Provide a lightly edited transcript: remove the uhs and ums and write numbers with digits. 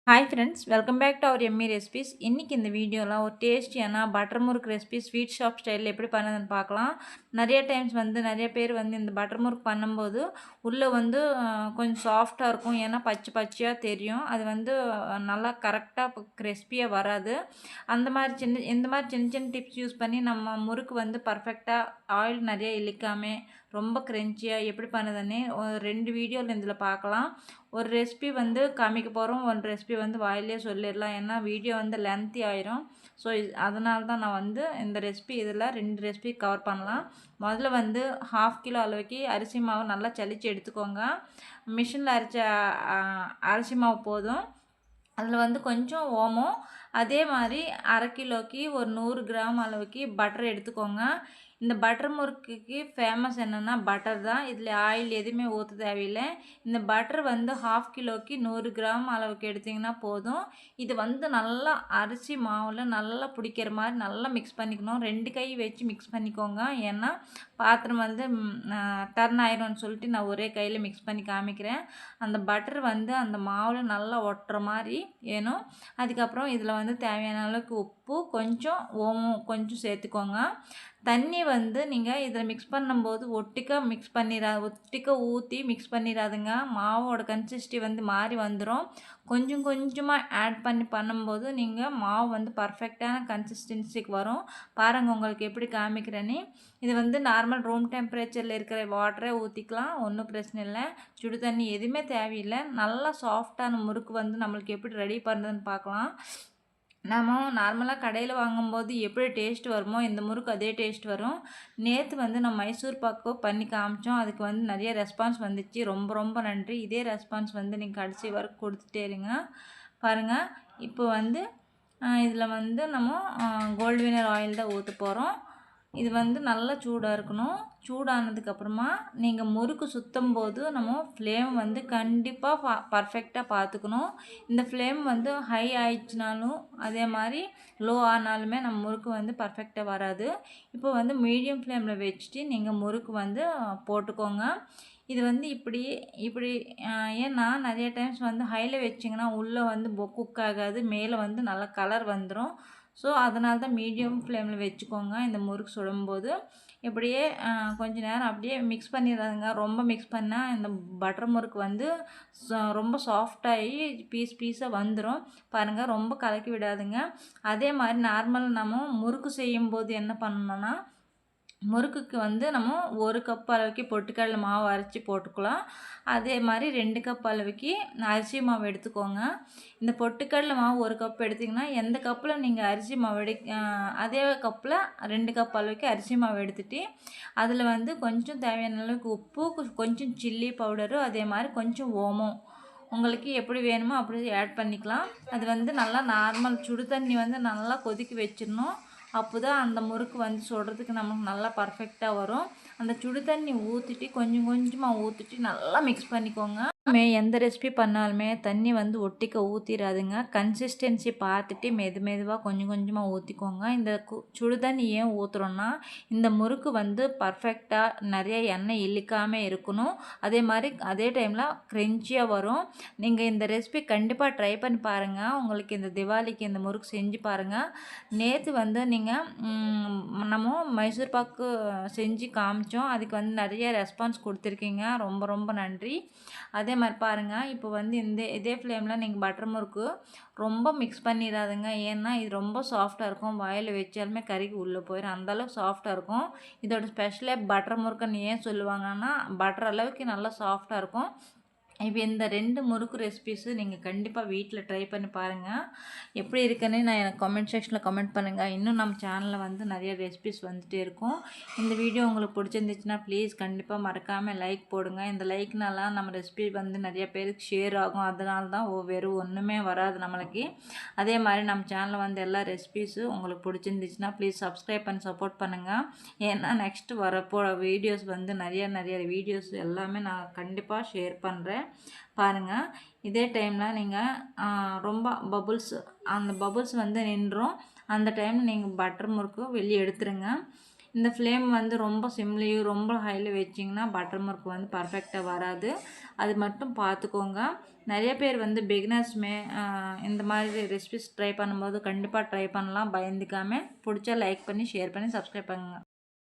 Hi friends, welcome back to our yummy recipes. இன்றைக்கி இந்த வீடியோவில் ஒரு டேஸ்டியான பட்டர் முறுக்கு ரெசிபி ஸ்வீட் ஷாப் ஸ்டைலில் எப்படி பண்ணுறதுன்னு பார்க்கலாம். நிறைய டைம்ஸ் நிறைய பேர் இந்த பட்டர் முறுக்கு பண்ணும்போது உள்ளே கொஞ்சம் சாஃப்டாக இருக்கும். ஏன்னா பச்சை பச்சையாக தெரியும். அது நல்லா கரெக்டாக கிறிஸ்பியாக வராது. இந்த மாதிரி சின்ன சின்ன டிப்ஸ் யூஸ் பண்ணி நம்ம முறுக்கு பர்ஃபெக்டாக ஆயில் நிறைய இழுக்காமல் ரொம்ப க்ரன்ச்சியாக எப்படி பண்ணுதுன்னு ஒரு 2 வீடியோவில் இதில் பார்க்கலாம். ஒரு ரெசிபி காமிக்க போகிறோம், ஒரு ரெசிபி வாயிலே சொல்லிடலாம். ஏன்னா வீடியோ லென்த்தி ஆயிரும். ஸோ அதனால தான் நான் இந்த ரெசிபி இதில் 2 ரெசிபி கவர் பண்ணலாம். முதல்ல 1/2 கிலோ அளவுக்கு அரிசி மாவு நல்லா சலிச்சு எடுத்துக்கோங்க. மிஷினில் அரைச்ச அரிசி மாவு போதும். அதில் கொஞ்சம் ஓமம், அதே மாதிரி 1/2 கிலோக்கு ஒரு 100 கிராம் அளவுக்கு பட்டர் எடுத்துக்கோங்க. இந்த பட்டர் முறுக்குக்கு ஃபேமஸ் என்னென்னா பட்டர் தான். இதில் ஆயில் எதுவுமே ஊற்ற தேவையில்லை. இந்த பட்டர் 1/2 கிலோக்கு 100 கிராம் அளவுக்கு எடுத்திங்கன்னா போதும். இது நல்லா அரிசி மாவில் நல்லா பிடிக்கிற மாதிரி நல்லா மிக்ஸ் பண்ணிக்கணும். 2 கை வச்சு மிக்ஸ் பண்ணிக்கோங்க. ஏன்னா பாத்திரம் டர்ன் ஆயிரும்னு சொல்லிட்டு நான் ஒரே கையில் மிக்ஸ் பண்ணி காமிக்கிறேன். அந்த பட்டர் அந்த மாவில் நல்லா ஒட்டுற மாதிரி வேணும். அதுக்கப்புறம் இதில் தேவையான அளவுக்கு உப்பு, கொஞ்சம் ஓமம் கொஞ்சம் சேர்த்துக்கோங்க. தண்ணி நீங்கள் இதில் மிக்ஸ் பண்ணும்போது ஒட்டிக்க ஊற்றி மிக்ஸ் பண்ணிடாதுங்க. மாவோட கன்சிஸ்டி மாறி வந்துடும். கொஞ்சம் கொஞ்சமாக ஆட் பண்ணி பண்ணும்போது நீங்கள் மாவு பர்ஃபெக்டான கன்சிஸ்டன்சிக்கு வரும். பாருங்கள் உங்களுக்கு எப்படி காமிக்கிறேன்னு. இது நார்மல் ரூம் டெம்பரேச்சரில் இருக்கிற வாட்டரே ஊற்றிக்கலாம், ஒன்றும் பிரச்சனை இல்லை. சுடு தண்ணி எதுவுமே தேவையில்லை. நல்லா சாஃப்டான முறுக்கு நம்மளுக்கு எப்படி ரெடி பண்ணுறதுன்னு பார்க்கலாம். நம்ம நார்மலாக கடையில் வாங்கும்போது எப்படி டேஸ்ட் வருமோ இந்த முறுக்கு அதே டேஸ்ட் வரும். நேற்று நம்ம மைசூர் பாக்கு பண்ணி காமிச்சோம். அதுக்கு நிறைய ரெஸ்பான்ஸ் வந்துச்சு. ரொம்ப ரொம்ப நன்றி. இதே ரெஸ்பான்ஸ் நீங்கள் கடைசி வரைக்கும் கொடுத்துட்டே இருங்க. பாருங்கள், இப்போ இதில் நம்ம கோல்டு வினர் ஆயில் தான் ஊற்ற போகிறோம். இது நல்லா சூடாக இருக்கணும். சூடானதுக்கப்புறமா நீங்கள் முறுக்கு சுற்றும் போது நம்ம ஃப்ளேம் கண்டிப்பாக பர்ஃபெக்டாக பார்த்துக்கணும். இந்த ஃப்ளேம் ஹை ஆயிடுச்சுனாலும் அதே மாதிரி லோ ஆனாலுமே நம்ம முறுக்கு பர்ஃபெக்டாக வராது. இப்போ மீடியம் ஃப்ளேமில் வச்சுட்டு நீங்கள் முறுக்கு போட்டுக்கோங்க. இது இப்படி இப்படி ஏன்னா நிறைய டைம்ஸ் ஹையில் வச்சிங்கன்னா உள்ளே குக் ஆகாது, மேலே நல்லா கலர் வந்துடும். ஸோ அதனால தான் மீடியம் ஃப்ளேமில் வச்சுக்கோங்க. இந்த முறுக்கு சுடும்போது இப்படியே கொஞ்சம் நேரம் அப்படியே மிக்ஸ் பண்ணிடாதுங்க. ரொம்ப மிக்ஸ் பண்ணால் இந்த பட்டர் முறுக்கு ரொம்ப சாஃப்டாகி பீஸாக வந்துடும். பாருங்கள், ரொம்ப கலக்கி விடாதுங்க. அதே மாதிரி நார்மல் நம்ம முறுக்கு செய்யும்போது என்ன பண்ணணும்னா, முறுக்குக்கு நம்ம 1 கப் அளவுக்கு பொட்டுக்கடலை மாவு அரைச்சி போட்டுக்கலாம். அதே மாதிரி 2 கப் அளவுக்கு அரிசி மாவு எடுத்துக்கோங்க. இந்த பொட்டுக்கடலை மாவு 1 கப் எடுத்திங்கன்னா எந்த கப்பில் நீங்கள் அரிசி மாவு அதே கப்பில் 2 கப் அளவுக்கு அரிசி மாவு எடுத்துகிட்டு அதில் கொஞ்சம் தேவையான அளவுக்கு உப்பு, கொஞ்சம் சில்லி பவுடரு, அதே மாதிரி கொஞ்சம் ஓமம் உங்களுக்கு எப்படி வேணுமோ அப்படி ஆட் பண்ணிக்கலாம். அது நல்லா நார்மல் சுடு தண்ணி நல்லா கொதிக்க வச்சிடணும். அப்போ தான் அந்த முறுக்கு சுடுறதுக்கு நமக்கு நல்லா பர்ஃபெக்டாக வரும். அந்த சுடு தண்ணி ஊற்றிட்டு கொஞ்சம் கொஞ்சமாக ஊற்றிட்டு நல்லா மிக்ஸ் பண்ணிக்கோங்க. எந்த ரெசிபி பண்ணாலுமே தண்ணி ஒட்டிக்க ஊற்றிடாதுங்க. கன்சிஸ்டன்சி பார்த்துட்டு மெதுவாக கொஞ்சம் கொஞ்சமாக ஊற்றிக்கோங்க. இந்த சுடு தண்ணி ஏன் ஊற்றுறோன்னா, இந்த முறுக்கு பர்ஃபெக்டாக நிறைய எண்ணெய் இழுக்காமல் இருக்கணும். அதே டைமில் க்ரன்ச்சியாக வரும். நீங்கள் இந்த ரெசிபி கண்டிப்பாக ட்ரை பண்ணி பாருங்கள். உங்களுக்கு இந்த திவாலிக்கு இந்த முறுக்கு செஞ்சு பாருங்கள். நேற்று நீங்கள் நம்ம மைசூர் பாக்கு செஞ்சு காமிச்சோம். அதுக்கு நிறைய ரெஸ்பான்ஸ் கொடுத்துருக்கீங்க. ரொம்ப ரொம்ப நன்றி. அதே மாதிரி பாருங்கள், இப்போ இதே ஃப்ளேமில் நீங்கள் பட்டர் முறுக்கு ரொம்ப மிக்ஸ் பண்ணிடாதுங்க. ஏன்னா இது ரொம்ப சாஃப்டாக இருக்கும். வாயில் வச்சாலுமே கறிக்கு உள்ளே போயிடும். அந்தளவுக்கு சாஃப்டாக இருக்கும். இதோட ஸ்பெஷலே பட்டர் முறுக்குன்னு ஏன் சொல்லுவாங்கன்னா, பட்டர் அளவுக்கு நல்லா சாஃப்டாக இருக்கும். இப்போ இந்த 2 முறுக்கு ரெசிபீஸு நீங்கள் கண்டிப்பாக வீட்டில் ட்ரை பண்ணி பாருங்கள். எப்படி இருக்குன்னு நான் எனக்கு கமெண்ட் செக்ஷனில் கமெண்ட் பண்ணுங்கள். இன்னும் நம்ம சேனலில் நிறைய ரெசிபீஸ் வந்துகிட்டே இருக்கும். இந்த வீடியோ உங்களுக்கு பிடிச்சிருந்துச்சுன்னா ப்ளீஸ் கண்டிப்பாக மறக்காமல் லைக் போடுங்க. இந்த லைக்னால நம்ம ரெசிபி நிறைய பேருக்கு ஷேர் ஆகும். அதனால தான் வெறும் ஒன்றுமே வராது நம்மளுக்கு. அதே மாதிரி நம்ம சேனலில் எல்லா ரெசிபீஸும் உங்களுக்கு பிடிச்சிருந்துச்சுன்னா ப்ளீஸ் சப்ஸ்கிரைப் பண்ணி சப்போர்ட் பண்ணுங்கள். ஏன்னா நெக்ஸ்ட்டு வரப்போ வீடியோஸ் நிறைய வீடியோஸ் எல்லாமே நான் கண்டிப்பாக ஷேர் பண்ணுறேன். பாருங்கள், இதே டைமில் நீங்கள் ரொம்ப அந்த பபுள்ஸ் நின்றும். அந்த டைமில் நீங்கள் பட்டர் முறுக்கு வெளியே எடுத்துருங்க. இந்த ஃப்ளேம் வந்து ரொம்ப சிம்லேயும் ரொம்ப ஹையில் வச்சிங்கன்னா பட்டர் முறுக்கு வந்து பர்ஃபெக்டாக வராது. அது மட்டும் பார்த்துக்கோங்க. நிறைய பேர் வந்து பிகினர்ஸுமே இந்த மாதிரி ரெசிபிஸ் ட்ரை பண்ணும்போது கண்டிப்பாக ட்ரை பண்ணலாம் பயந்துக்காமல். பிடிச்சா லைக் பண்ணி ஷேர் பண்ணி சப்ஸ்கிரைப் பண்ணுங்கள்.